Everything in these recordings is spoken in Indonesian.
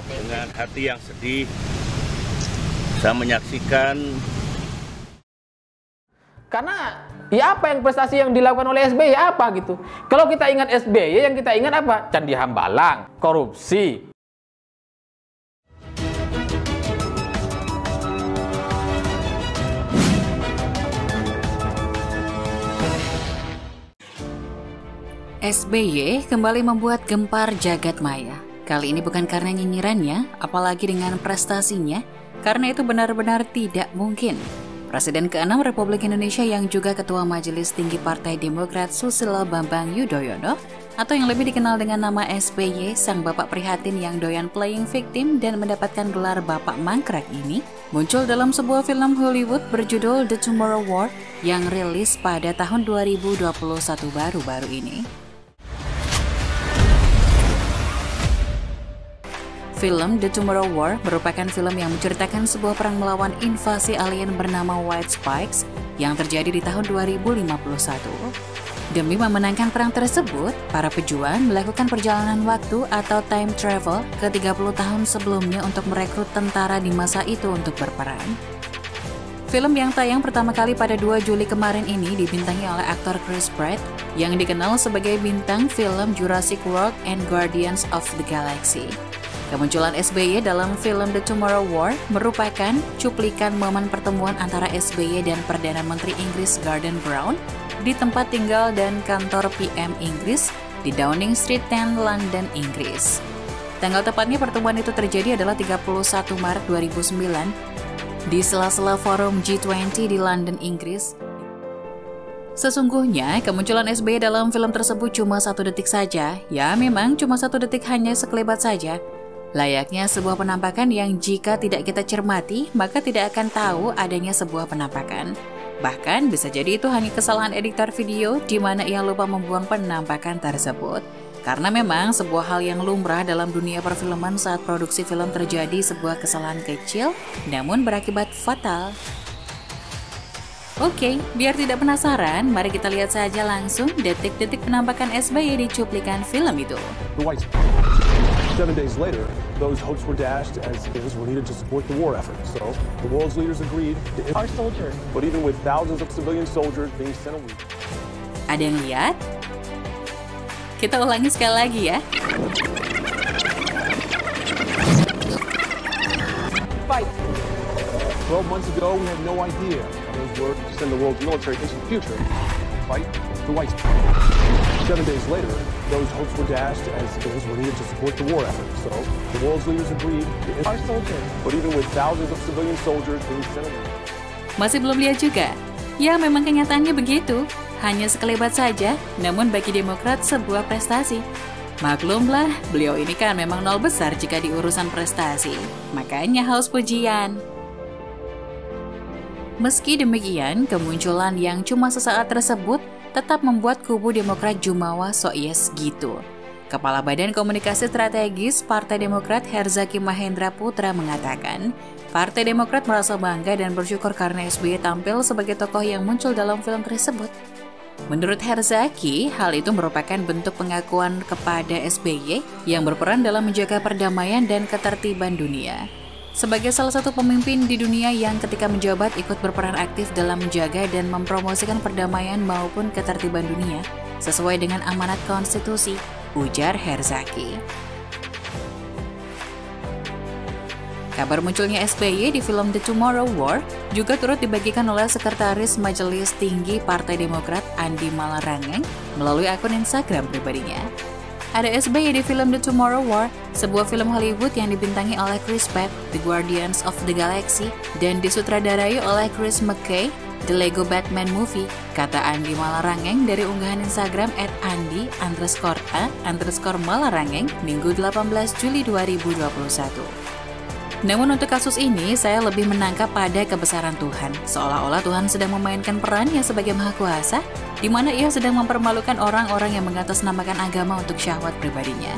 Dengan hati yang sedih, saya menyaksikan. Karena ya apa yang prestasi yang dilakukan oleh SBY apa gitu. Kalau kita ingat SBY, yang kita ingat apa? Candi Hambalang, korupsi. SBY kembali membuat gempar jagat maya. Kali ini bukan karena nyinyirannya, apalagi dengan prestasinya, karena itu benar-benar tidak mungkin. Presiden ke-6 Republik Indonesia yang juga Ketua Majelis Tinggi Partai Demokrat Susilo Bambang Yudhoyono, atau yang lebih dikenal dengan nama SBY, sang bapak prihatin yang doyan playing victim dan mendapatkan gelar Bapak Mangkrak ini, muncul dalam sebuah film Hollywood berjudul The Tomorrow War yang rilis pada tahun 2021 baru-baru ini. Film The Tomorrow War merupakan film yang menceritakan sebuah perang melawan invasi alien bernama White Spikes yang terjadi di tahun 2051. Demi memenangkan perang tersebut, para pejuang melakukan perjalanan waktu atau time travel ke 30 tahun sebelumnya untuk merekrut tentara di masa itu untuk berperang. Film yang tayang pertama kali pada 2 Juli kemarin ini dibintangi oleh aktor Chris Pratt yang dikenal sebagai bintang film Jurassic World and Guardians of the Galaxy. Kemunculan SBY dalam film The Tomorrow War merupakan cuplikan momen pertemuan antara SBY dan Perdana Menteri Inggris Gordon Brown di tempat tinggal dan kantor PM Inggris di Downing Street 10, London, Inggris. Tanggal tepatnya pertemuan itu terjadi adalah 31 Maret 2009 di sela-sela forum G20 di London, Inggris. Sesungguhnya, kemunculan SBY dalam film tersebut cuma 1 detik saja. Ya, memang cuma 1 detik, hanya sekelebat saja. Layaknya sebuah penampakan yang jika tidak kita cermati, maka tidak akan tahu adanya sebuah penampakan. Bahkan bisa jadi itu hanya kesalahan editor video di mana ia lupa membuang penampakan tersebut. Karena memang sebuah hal yang lumrah dalam dunia perfilman saat produksi film terjadi sebuah kesalahan kecil, namun berakibat fatal. Oke, biar tidak penasaran, mari kita lihat saja langsung detik-detik penampakan SBY di cuplikan film itu. 7 days later, those hopes were dashed as things were needed to support the war effort. So, the world's leaders agreed to our soldiers. But even with thousands of civilian soldiers being sent away. Ada yang lihat? Kita ulangi sekali lagi ya. Fight! 12 months ago, we had no idea how those were to send the world's military into the future. Fight the White Spikes. 7 days later, those hopes were dashed as things were needed to support the war effort. So, the world's leaders agreed to our soldiers. But even with thousands of civilian soldiers being sent away. Masih belum lihat juga? Ya, memang kenyataannya begitu. Hanya sekelebat saja, namun bagi Demokrat sebuah prestasi. Maklumlah, beliau ini kan memang nol besar jika di urusan prestasi. Makanya haus pujian. Meski demikian, kemunculan yang cuma sesaat tersebut tetap membuat kubu Demokrat jumawa sok yes gitu. Kepala Badan Komunikasi Strategis Partai Demokrat Herzaki Mahendra Putra mengatakan, Partai Demokrat merasa bangga dan bersyukur karena SBY tampil sebagai tokoh yang muncul dalam film tersebut. Menurut Herzaki, hal itu merupakan bentuk pengakuan kepada SBY yang berperan dalam menjaga perdamaian dan ketertiban dunia. Sebagai salah satu pemimpin di dunia yang ketika menjabat ikut berperan aktif dalam menjaga dan mempromosikan perdamaian maupun ketertiban dunia, sesuai dengan amanat konstitusi, ujar Herzaki. Kabar munculnya SBY di film The Tomorrow War juga turut dibagikan oleh Sekretaris Majelis Tinggi Partai Demokrat Andi Malarangeng melalui akun Instagram pribadinya. Ada SBY di film The Tomorrow War, sebuah film Hollywood yang dibintangi oleh Chris Pratt, The Guardians of the Galaxy, dan disutradarai oleh Chris McKay, The Lego Batman Movie, kata Andi Malarangeng dari unggahan Instagram @andi_a_malarangeng Minggu 18 Juli 2021. Namun untuk kasus ini, saya lebih menangkap pada kebesaran Tuhan, seolah-olah Tuhan sedang memainkan perannya sebagai Maha Kuasa, di mana ia sedang mempermalukan orang-orang yang mengatasnamakan agama untuk syahwat pribadinya.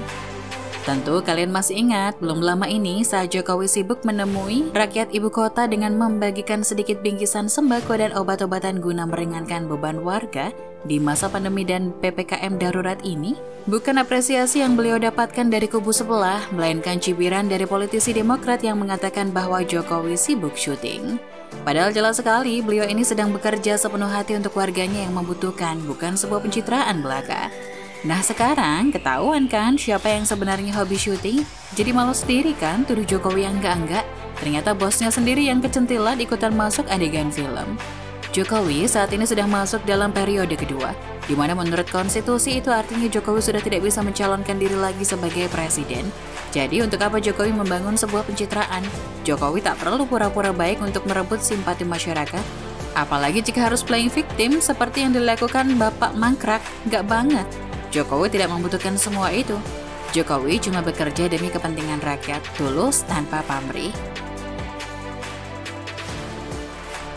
Tentu kalian masih ingat, belum lama ini saat Jokowi sibuk menemui rakyat ibu kota dengan membagikan sedikit bingkisan sembako dan obat-obatan guna meringankan beban warga di masa pandemi dan PPKM darurat ini, bukan apresiasi yang beliau dapatkan dari kubu sebelah, melainkan cibiran dari politisi Demokrat yang mengatakan bahwa Jokowi sibuk syuting. Padahal jelas sekali beliau ini sedang bekerja sepenuh hati untuk warganya yang membutuhkan, bukan sebuah pencitraan belaka. Nah sekarang ketahuan kan siapa yang sebenarnya hobi syuting? Jadi malu sendiri kan tuduh Jokowi yang enggak-enggak? Ternyata bosnya sendiri yang kecentilan ikutan masuk adegan film. Jokowi saat ini sudah masuk dalam periode kedua, di mana menurut konstitusi itu artinya Jokowi sudah tidak bisa mencalonkan diri lagi sebagai presiden. Jadi untuk apa Jokowi membangun sebuah pencitraan? Jokowi tak perlu pura-pura baik untuk merebut simpati masyarakat. Apalagi jika harus playing victim seperti yang dilakukan Bapak Mangkrak, nggak banget. Jokowi tidak membutuhkan semua itu. Jokowi cuma bekerja demi kepentingan rakyat, tulus tanpa pamrih.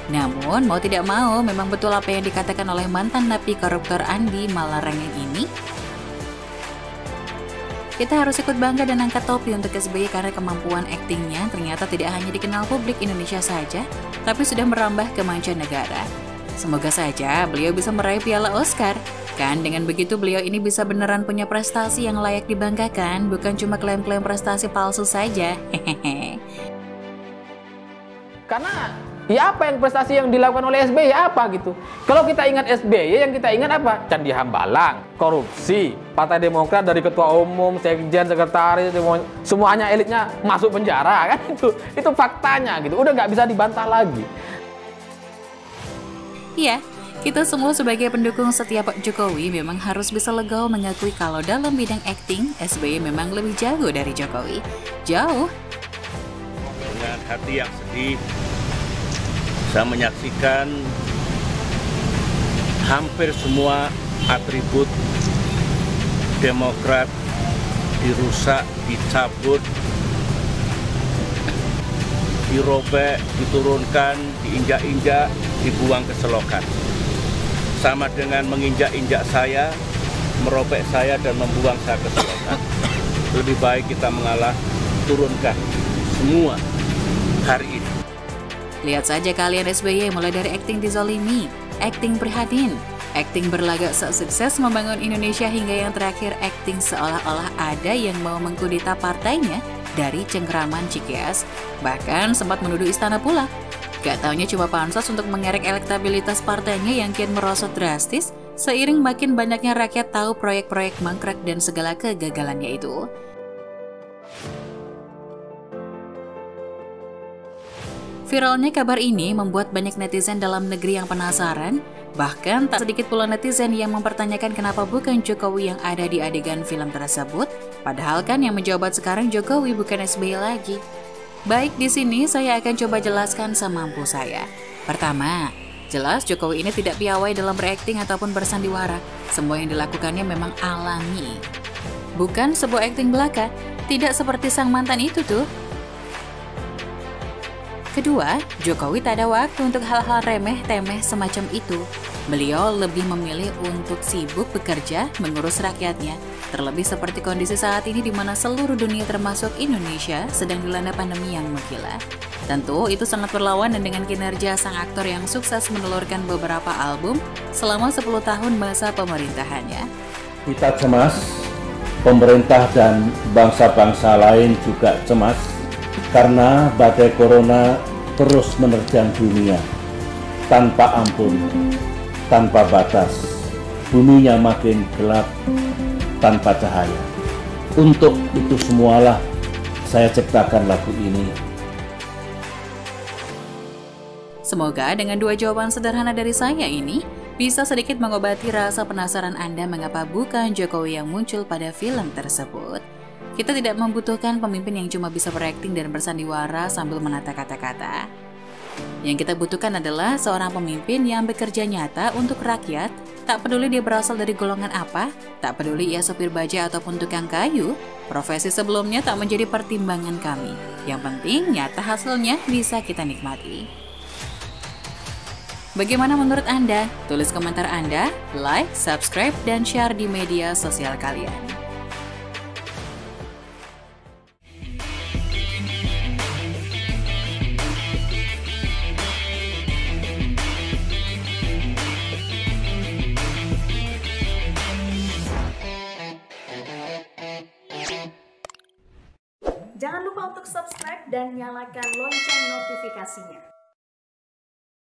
Namun, mau tidak mau, memang betul apa yang dikatakan oleh mantan napi koruptor Andi Malarangeng ini. Kita harus ikut bangga dan angkat topi untuk SBY karena kemampuan aktingnya ternyata tidak hanya dikenal publik Indonesia saja, tapi sudah merambah ke mancanegara. Semoga saja beliau bisa meraih piala Oscar. Kan dengan begitu beliau ini bisa beneran punya prestasi yang layak dibanggakan, bukan cuma klaim-klaim prestasi palsu saja. Hehehe. Karena ya apa yang prestasi yang dilakukan oleh SBY apa gitu. Kalau kita ingat SBY yang kita ingat apa? Candi Hambalang, korupsi, Partai Demokrat dari ketua umum, sekjen, sekretaris, semuanya elitnya masuk penjara kan itu faktanya gitu. Udah nggak bisa dibantah lagi. Iya. Kita semua sebagai pendukung setia Pak Jokowi memang harus bisa legowo mengakui kalau dalam bidang akting, SBY memang lebih jago dari Jokowi. Jauh. Dengan hati yang sedih, saya menyaksikan hampir semua atribut Demokrat dirusak, dicabut, dirobek, diturunkan, diinjak-injak, dibuang ke selokan. Sama dengan menginjak-injak saya, merobek saya dan membuang saya ke selokan. Lebih baik kita mengalah, turunkan semua hari ini. Lihat saja kalian SBY mulai dari akting dizolimi, akting prihatin, akting berlagak sukses membangun Indonesia hingga yang terakhir akting seolah-olah ada yang mau mengkudeta partainya dari cengkeraman Cikeas, bahkan sempat menuduh istana pula. Gak taunya cuma pansos untuk mengerek elektabilitas partainya yang kian merosot drastis seiring makin banyaknya rakyat tahu proyek-proyek mangkrak dan segala kegagalannya itu. Viralnya kabar ini membuat banyak netizen dalam negeri yang penasaran, bahkan tak sedikit pula netizen yang mempertanyakan kenapa bukan Jokowi yang ada di adegan film tersebut, padahal kan yang menjabat sekarang Jokowi bukan SBY lagi. Baik, di sini saya akan coba jelaskan semampu saya. Pertama, jelas Jokowi ini tidak piawai dalam berakting ataupun bersandiwara. Semua yang dilakukannya memang alami. Bukan sebuah akting belaka, tidak seperti sang mantan itu tuh. Kedua, Jokowi tak ada waktu untuk hal-hal remeh-temeh semacam itu. Beliau lebih memilih untuk sibuk bekerja mengurus rakyatnya. Terlebih seperti kondisi saat ini di mana seluruh dunia termasuk Indonesia sedang dilanda pandemi yang menggila. Tentu itu sangat berlawanan dengan kinerja sang aktor yang sukses menelurkan beberapa album selama 10 tahun masa pemerintahannya. Kita cemas, pemerintah dan bangsa-bangsa lain juga cemas karena badai corona terus menerjang dunia tanpa ampun, tanpa batas. Buminya makin gelap tanpa cahaya. Untuk itu semualah saya ciptakan lagu ini. Semoga dengan dua jawaban sederhana dari saya ini bisa sedikit mengobati rasa penasaran Anda mengapa bukan Jokowi yang muncul pada film tersebut. Kita tidak membutuhkan pemimpin yang cuma bisa berakting dan bersandiwara sambil menata kata-kata. Yang kita butuhkan adalah seorang pemimpin yang bekerja nyata untuk rakyat, tak peduli dia berasal dari golongan apa, tak peduli ia sopir baja ataupun tukang kayu, profesi sebelumnya tak menjadi pertimbangan kami. Yang penting nyata hasilnya bisa kita nikmati. Bagaimana menurut Anda? Tulis komentar Anda, like, subscribe, dan share di media sosial kalian. Jangan lupa untuk subscribe dan nyalakan lonceng notifikasinya.